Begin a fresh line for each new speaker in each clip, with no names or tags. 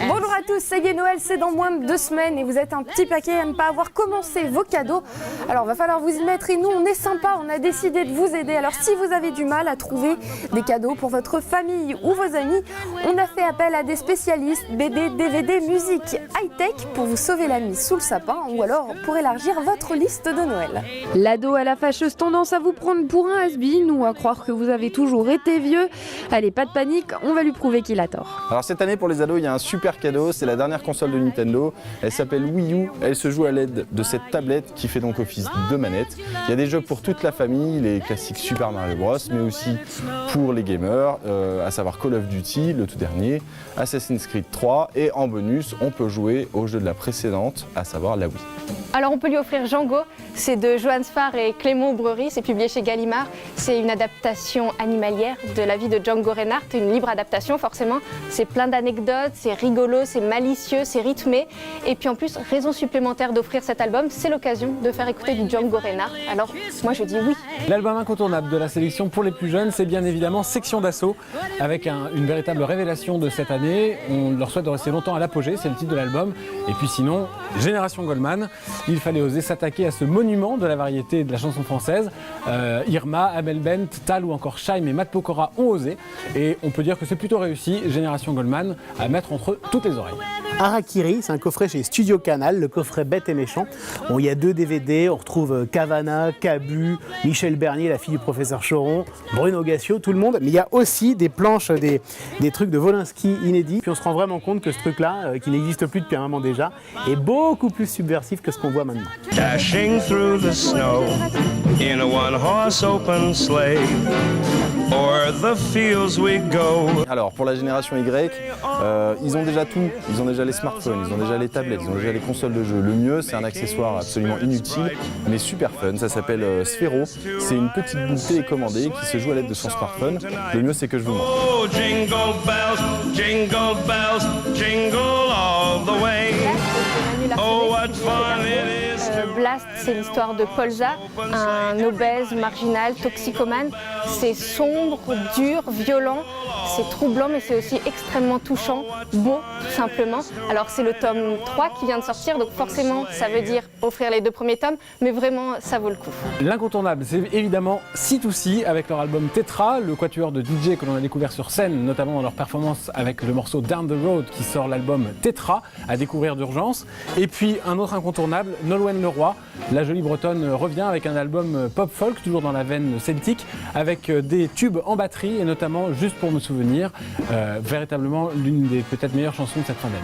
Bonjour à tous, ça y est, Noël c'est dans moins de 2 semaines et vous êtes un petit paquet à ne pas avoir commencé vos cadeaux. Alors va falloir vous y mettre et nous on est sympa, on a décidé de vous aider. Alors si vous avez du mal à trouver des cadeaux pour votre famille ou vos amis, on a fait appel à des spécialistes BD, DVD, musique, high-tech pour vous sauver la mise sous le sapin ou alors pour élargir votre liste de Noël. L'ado a la fâcheuse tendance à vous prendre pour un has-been ou à croire que vous avez toujours été vieux. Allez, pas de panique, on va lui prouver qu'il a tort.
Alors cette année pour les ados, il y a un super cadeau, c'est la dernière console de Nintendo. Elle s'appelle Wii U, elle se joue à l'aide de cette tablette qui fait donc office de manette. Il y a des jeux pour toute la famille, les classiques Super Mario Bros, mais aussi pour les gamers, à savoir Call of Duty, le tout dernier, Assassin's Creed 3 et en bonus, on peut jouer au jeu de la précédente, à savoir la Wii.
Alors on peut lui offrir Django, c'est de Johan Sfar et Clément Breury, c'est publié chez Gallimard. C'est une adaptation animalière de la vie de Django Reinhardt, une libre adaptation forcément. C'est plein d'anecdotes, c'est rigolo, c'est malicieux, c'est rythmé. Et puis en plus, raison supplémentaire d'offrir cet album, c'est l'occasion de faire écouter du Django Reinhardt. Alors moi je dis oui.
L'album incontournable de la sélection pour les plus jeunes, c'est bien évidemment Section d'Assaut, avec une véritable révélation de cette année. On leur souhaite de rester longtemps à l'apogée, c'est le titre de l'album. Et puis sinon, Génération Goldman. Il fallait oser s'attaquer à ce monument de la variété de la chanson française. Irma, Amel Bent, Tal ou encore Chaim et Matt Pokora ont osé. Et on peut dire que c'est plutôt réussi, Génération Goldman, à mettre entre toutes les oreilles.
Harakiri, c'est un coffret chez Studio Canal, le coffret Bête et Méchant. Bon, il y a 2 DVD, on retrouve Cavana, Cabu, Michel Bernier, la fille du professeur Choron, Bruno Gassio, tout le monde. Mais il y a aussi des planches, des trucs de Wolinski inédits. Puis on se rend vraiment compte que ce truc-là, qui n'existe plus depuis un moment déjà, est beaucoup plus subversif que ce qu'on voit maintenant.
Dashing through the snow in a one-horse open sleigh. O'er the fields we go.
Alors pour la génération Y, ils ont déjà tout, ils ont déjà les smartphones, ils ont déjà les tablettes, ils ont déjà les consoles de jeux. Le mieux, c'est un accessoire absolument inutile, mais super fun, ça s'appelle Sphero. C'est une petite boule télécommandée qui se joue à l'aide de son smartphone. Le mieux, c'est que je vous montre.
Oh, jingle bells, jingle all the way. Oh, what fun it is to...
Blast, c'est l'histoire de Polza, un obèse, marginal, toxicomane. C'est sombre, dur, violent, c'est troublant, mais c'est aussi extrêmement touchant, beau, tout simplement. Alors c'est le tome 3 qui vient de sortir, donc forcément ça veut dire offrir les 2 premiers tomes, mais vraiment ça vaut le coup.
L'incontournable, c'est évidemment C2C avec leur album Tetra, le quatuor de DJ que l'on a découvert sur scène, notamment dans leur performance avec le morceau Down the Road qui sort l'album Tetra, à découvrir d'urgence. Et puis un autre incontournable, Nolwenn Leroy, la jolie bretonne revient avec un album pop-folk, toujours dans la veine celtique, avec des tubes en batterie et notamment Juste pour me souvenir, véritablement l'une des peut-être meilleures chansons de cette fin d'année.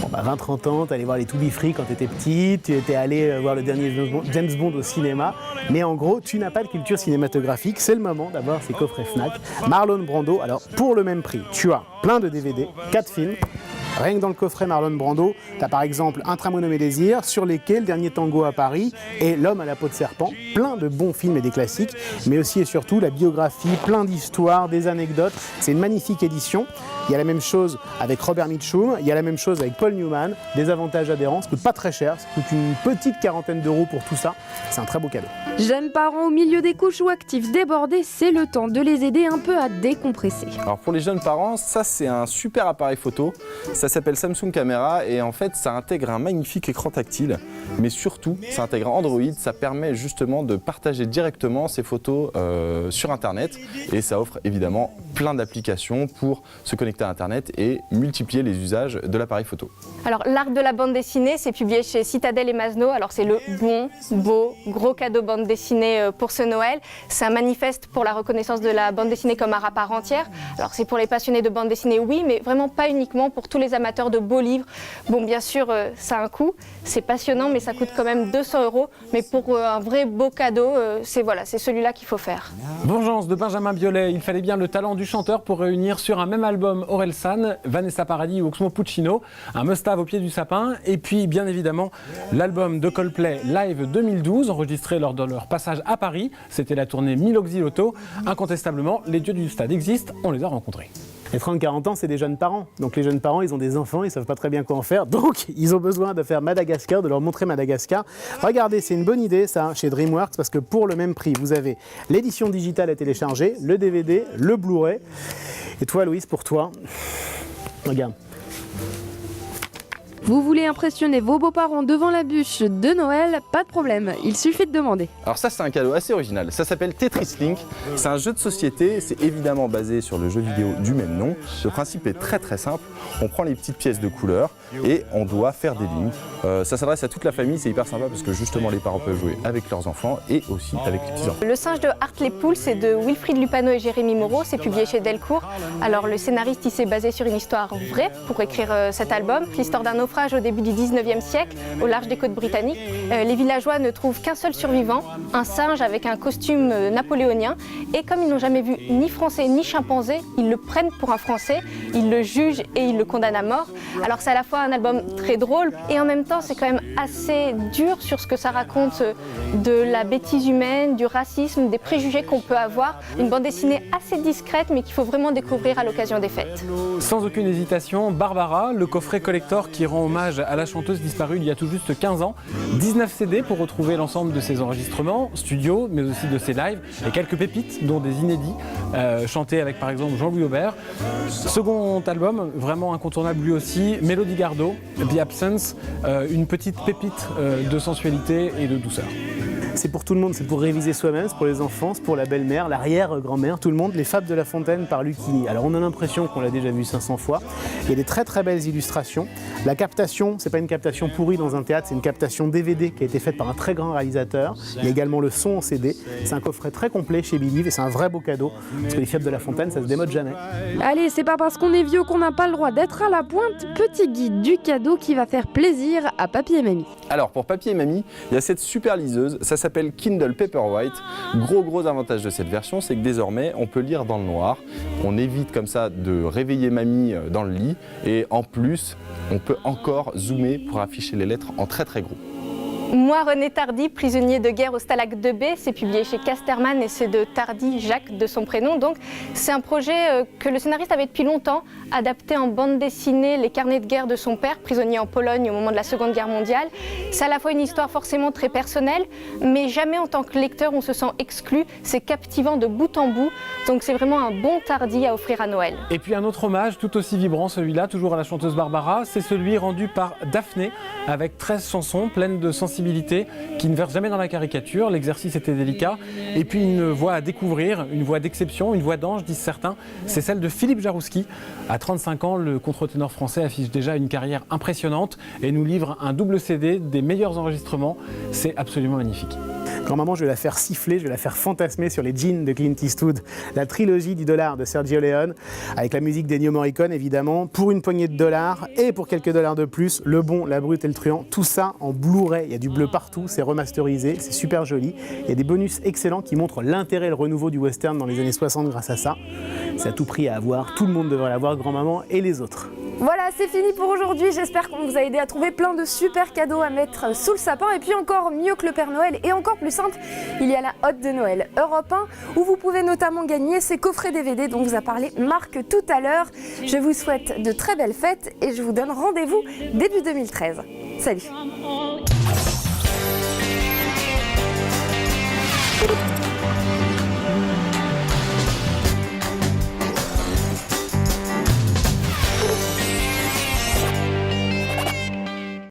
Bon, 20-30 ans, tu allé voir les To Be Free quand tu étais petit, tu étais allé voir le dernier James Bond au cinéma, mais en gros, tu n'as pas de culture cinématographique, c'est le moment d'avoir ces coffrets Fnac. Marlon Brando, alors pour le même prix, tu as plein de DVD, 4 films. Rien que dans le coffret Marlon Brando, tu as par exemple Un train nommé Désir, Sur les quais, Le dernier tango à Paris et L'homme à la peau de serpent. Plein de bons films et des classiques, mais aussi et surtout la biographie, plein d'histoires, des anecdotes. C'est une magnifique édition. Il y a la même chose avec Robert Mitchum, il y a la même chose avec Paul Newman. Des avantages adhérents, ça coûte pas très cher, ça coûte une petite 40aine d'euros pour tout ça. C'est un très beau cadeau.
Jeunes parents au milieu des couches ou actifs débordés, c'est le temps de les aider un peu à décompresser.
Alors pour les jeunes parents, ça c'est un super appareil photo. Ça s'appelle Samsung Camera et en fait ça intègre un magnifique écran tactile. Mais surtout, ça intègre Android, ça permet justement de partager directement ces photos sur Internet. Et ça offre évidemment plein d'applications pour se connecter à Internet et multiplier les usages de l'appareil photo.
Alors l'art de la bande dessinée, c'est publié chez Citadel et Masno. Alors c'est le bon, beau, gros cadeau bande dessinée pour ce Noël. C'est un manifeste pour la reconnaissance de la bande dessinée comme art à part entière. Alors c'est pour les passionnés de bande dessinée, oui, mais vraiment pas uniquement pour tous les amateurs de beaux livres. Bon, bien sûr, ça a un coût, c'est passionnant, mais ça coûte quand même 200 €. Mais pour un vrai beau cadeau, c'est celui-là qu'il faut faire.
Vengeance de Benjamin Biolay, il fallait bien le talent du chanteur pour réunir sur un même album Orelsan, Vanessa Paradis ou Oxmo Puccino, un must-have au pied du sapin, et puis bien évidemment l'album de Coldplay Live 2012, enregistré lors de leur passage à Paris. C'était la tournée Miloxilotto. Incontestablement, les dieux du stade existent, on les a rencontrés.
Les 30-40 ans, c'est des jeunes parents. Donc les jeunes parents, ils ont des enfants, ils ne savent pas très bien quoi en faire. Donc ils ont besoin de faire Madagascar, de leur montrer Madagascar. Regardez, c'est une bonne idée ça, chez DreamWorks, parce que pour le même prix, vous avez l'édition digitale à télécharger, le DVD, le Blu-ray. Et toi, Louise, pour toi, regarde.
Vous voulez impressionner vos beaux-parents devant la bûche de Noël? Pas de problème, il suffit de demander.
Alors ça, c'est un cadeau assez original. Ça s'appelle Tetris Link. C'est un jeu de société. C'est évidemment basé sur le jeu vidéo du même nom. Le principe est très très simple. On prend les petites pièces de couleur et on doit faire des lignes. Ça s'adresse à toute la famille. C'est hyper sympa parce que justement les parents peuvent jouer avec leurs enfants et aussi avec les petits-enfants.
Le singe de Hartlepool, c'est de Wilfried Lupano et Jérémy Moreau. C'est publié chez Delcourt. Alors le scénariste, il s'est basé sur une histoire vraie pour écrire cet album. L'histoire d'un naufrage au début du 19e siècle, au large des côtes britanniques. Les villageois ne trouvent qu'un seul survivant, un singe avec un costume napoléonien. Et comme ils n'ont jamais vu ni français ni chimpanzé, ils le prennent pour un français, ils le jugent et ils le condamnent à mort. Alors c'est à la fois un album très drôle et en même temps c'est quand même assez dur sur ce que ça raconte de la bêtise humaine, du racisme, des préjugés qu'on peut avoir. Une bande dessinée assez discrète mais qu'il faut vraiment découvrir à l'occasion des fêtes.
Sans aucune hésitation, Barbara, le coffret collector qui rend hommage à la chanteuse disparue il y a tout juste 15 ans. 19 CD pour retrouver l'ensemble de ses enregistrements, studio, mais aussi de ses lives, et quelques pépites, dont des inédits, chantés avec par exemple Jean-Louis Aubert. Second album, vraiment incontournable lui aussi, Mélodie Gardot, The Absence, une petite pépite de sensualité et de douceur.
C'est pour tout le monde, c'est pour réviser soi-même, c'est pour les enfants, c'est pour la belle-mère, l'arrière-grand-mère, tout le monde. Les Fables de La Fontaine par Lucchini. Alors on a l'impression qu'on l'a déjà vu 500 fois. Il y a des très très belles illustrations. La captation, c'est pas une captation pourrie dans un théâtre, c'est une captation DVD qui a été faite par un très grand réalisateur. Il y a également le son en CD. C'est un coffret très complet chez Believe et c'est un vrai beau cadeau. Parce que les Fables de La Fontaine, ça se démode jamais.
Allez, c'est pas parce qu'on est vieux qu'on n'a pas le droit d'être à la pointe. Petit guide du cadeau qui va faire plaisir à papy et mamie.
Alors pour papy et mamie, il y a cette super liseuse, ça s'appelle Kindle Paperwhite. Gros avantage de cette version, c'est que désormais on peut lire dans le noir. On évite comme ça de réveiller mamie dans le lit et en plus on peut encore zoomer pour afficher les lettres en très gros.
Moi, René Tardy, prisonnier de guerre au Stalag 2B, c'est publié chez Casterman et c'est de Tardy, Jacques, de son prénom. Donc c'est un projet que le scénariste avait depuis longtemps, adapté en bande dessinée les carnets de guerre de son père, prisonnier en Pologne au moment de la Seconde Guerre mondiale. C'est à la fois une histoire forcément très personnelle, mais jamais en tant que lecteur on se sent exclu. C'est captivant de bout en bout, donc c'est vraiment un bon Tardy à offrir à Noël.
Et puis un autre hommage, tout aussi vibrant celui-là, toujours à la chanteuse Barbara, c'est celui rendu par Daphné, avec 13 chansons pleines de sensibilité, qui ne versent jamais dans la caricature. L'exercice était délicat. Et puis une voix à découvrir, une voix d'exception, une voix d'ange, disent certains. C'est celle de Philippe Jarouski. À 35 ans, le contre-ténor français affiche déjà une carrière impressionnante et nous livre un double CD des meilleurs enregistrements. C'est absolument magnifique.
Grand-maman, je vais la faire siffler, je vais la faire fantasmer sur les jeans de Clint Eastwood, la trilogie du dollar de Sergio Leone, avec la musique d'Ennio Morricone évidemment, pour une poignée de dollars et pour quelques dollars de plus, le bon, la brute et le truand, tout ça en Blu-ray. Il y a du bleu partout, c'est remasterisé, c'est super joli. Il y a des bonus excellents qui montrent l'intérêt et le renouveau du western dans les années 60 grâce à ça. C'est à tout prix à avoir, tout le monde devrait l'avoir, grand-maman et les autres.
Voilà, c'est fini pour aujourd'hui. J'espère qu'on vous a aidé à trouver plein de super cadeaux à mettre sous le sapin. Et puis encore mieux que le Père Noël et encore plus simple, il y a la Hotte de Noël Europe 1 où vous pouvez notamment gagner ces coffrets DVD dont vous a parlé Marc tout à l'heure. Je vous souhaite de très belles fêtes et je vous donne rendez-vous début 2013. Salut!